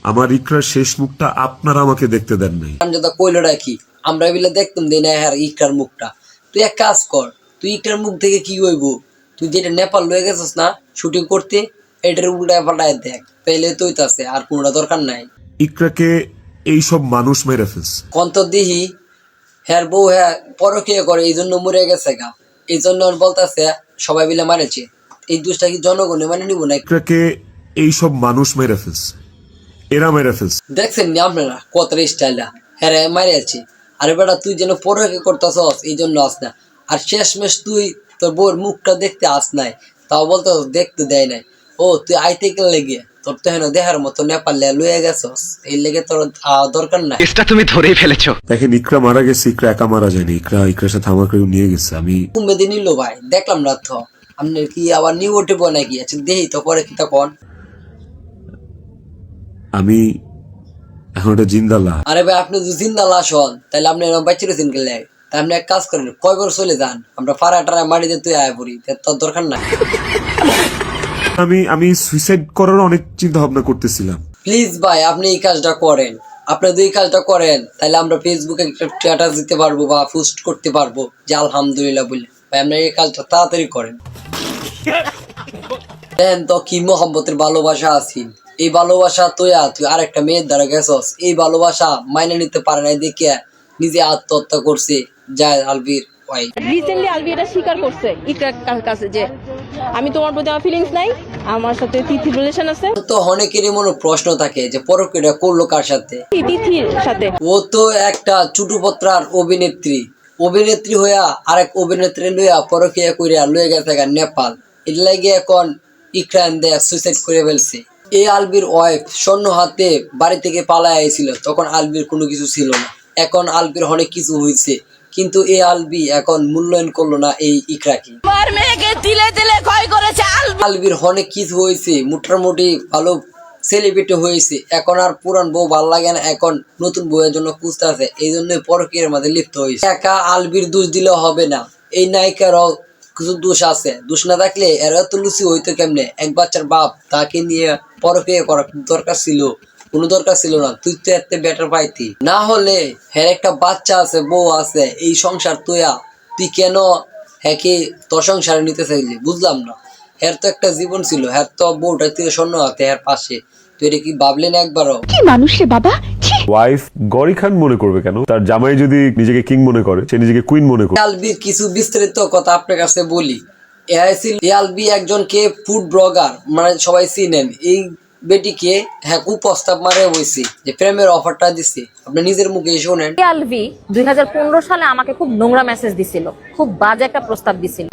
আমার ইকরার শেষ মুখটা আপনারা আমাকে দেখতে দেন নাই। যেটা কইলো রাখি আমরা বিলে দেখতাম দিই না হ্যাঁ ইকরার মুখটা। তুই এক কাজ কর, তুই ইকরার মুখ থেকে কি হইব, তুই যেটা নেপাল লয়ে গেছিস না শুটিং করতে, এটার উল্টায় পাল্টায় দেখ, পেলে তুই তো আছে আর কোনটা দরকার নাই। ইকরাকে এইসব মানুষ মেরে ফেলছে। কন্ত দিহি হ্যার বউ হ্যাঁ পরকীয়া করে এই জন্য মরে গেছে গা, এই জন্য বলতেছে সবাই মিলে মারেছে। এই দোষটা কি জনগণে মানে নিব না? ইকরাকে এইসব মানুষ মেরে ফেলছে, এরা মেরে ফেলছে। দেখছেন নি আপনারা কত স্টাইলা হ্যাঁ মারে আছে। আরে বেটা তুই যেন পরকে করতেছস এই জন্য আস না, আর শেষমেশ তুই তোর বউর মুখটা দেখতে আস নাই, তাও বলতে দেখতে দেয় নাই। ও তুই আইতে গেলে গিয়ে তোর তো হেন দেহার মতো নেপালে লুয়ে গেছস, এই লেগে তোর দরকার নাই। এটা তুমি ধরেই ফেলেছো। দেখেন ইকরা মারা গেছে, ইকরা একা মারা যায়নি, ইকরার সাথে আমাকে নিয়ে গেছে। আমি উমেদে নিল ভাই দেখলাম না তো, আপনার কি আবার নিউ ওঠে নাকি? আচ্ছা দেহি তো পরে কি তখন আমি এখন একটা জিন্দালা। আরে ভাই আপনি যদি জিন্দা লাশ হন তাহলে আপনি এরকম বাচ্চা রয়েছেন গেলে, তা আপনি এক কাজ করেন কয় বছর চলে যান, আমরা ফাড়া টাড়া মাটিতে তুই আয় পড়ি, তোর দরকার নাই। আমি সুইসাইড করার অনেক চিন্তা ভাবনা করতেছিলাম। প্লিজ ভাই আপনি এই কাজটা করেন, আপনি যদি এই কাজটা করেন তাহলে আমরা ফেসবুকে একটা স্ট্যাটাস দিতে পারবো বা পোস্ট করতে পারবো যে আলহামদুলিল্লাহ বলে। ভাই আপনি এই কাজটা তাড়াতাড়ি করেন। দেন তো কি মোহাম্মতের ভালোবাসা আছি, এই ভালোবাসা তুই আরেকটা মেয়ের দ্বারা গেছস, এই ভালোবাসা মাইনে নিতে পারে নাই দেখে নিজে আত্মহত্যা করছে যায় আলবির ওয়াই। রিসেন্টলি আলবি এটা স্বীকার করছে ইকরার কাছে যে আমি তোমার প্রতি আমার ফিলিংস নাই, আমার সাথে তিথির রিলেশন আছে। তো অনেকেরই মনে প্রশ্ন থাকে যে পরকীয়া করলো কার সাথে? তিথির সাথে। ও তো একটা চুটুপত্রার অভিনেত্রী হইয়া আরেক অভিনেত্রী লইয়া পরকীয়া কইরা লয়ে গেছে নেপাল, এর লাগে এখন ইকরান দে সুইসাইড করে ফেলছে। এই আলবির ওয়াইফ স্বর্ণ হাতে বাড়ি থেকে পালায় আইছিল, তখন আলবির কোনো কিছু ছিল না, এখন আলবির অনেক কিছু হয়েছে, কিন্তু এই আলবি এখন মূল্যায়ন করলো না এই ইকরাকে। আলবির অনেক কিছু হয়েছে, মোটামুটি ভালো সেলিব্রিটি হয়েছে, এখন আর পুরান বউ ভাল লাগে না, এখন নতুন বউয়ের জন্য খুঁজতে আছে, এই জন্য পরকীয়ার মাঝে লিপ্ত হয়েছে। একা আলবির দোষ দিলেও হবে না, এই নায়িকারও কিছু দোষ আছে, দোষ না থাকলে এরা তো লুচি হইতো কেমনে? এক বাচ্চার বাপ, তাকে নিয়ে পরকীয়া করার দরকার ছিল? কোনো দরকার ছিল না, তুই তো এত বেটার পাইতি না হলে। হ্যাঁ একটা বাচ্চা আছে, বউ আছে, এই সংসার তুই কেন হ্যাকে তোর সংসারে নিতে চাইলি? বুঝলাম না। হ্যার তো একটা জীবন ছিল, হ্যার তো বউটা থেকে স্বর্ণ হাতে হ্যার পাশে, তুই এটা কি ভাবলি না একবারও? কি মানুষ রে বাবা। ওয়াইফ গরি খান মনে করবে কেন? তার জামাই যদি নিজেকে কিং মনে করে, সে নিজেকে কুইন মনে করে। আলবির কিছু বিস্তারিত কথা আপনার কাছে বলি। আলবি একজনকে ফুড ব্লগার মানে সবাই চিনেন, এই বেটিকে হ্যাঁ কুপ্রস্তাব মারে হয়েছে যে প্রেমের অফারটা দিচ্ছে, আপনি নিজের মুখে শোনেন। আলভি 2015 সালে আমাকে খুব নোংরা মেসেজ দিছিল, খুব বাজে একটা প্রস্তাব দিছিল।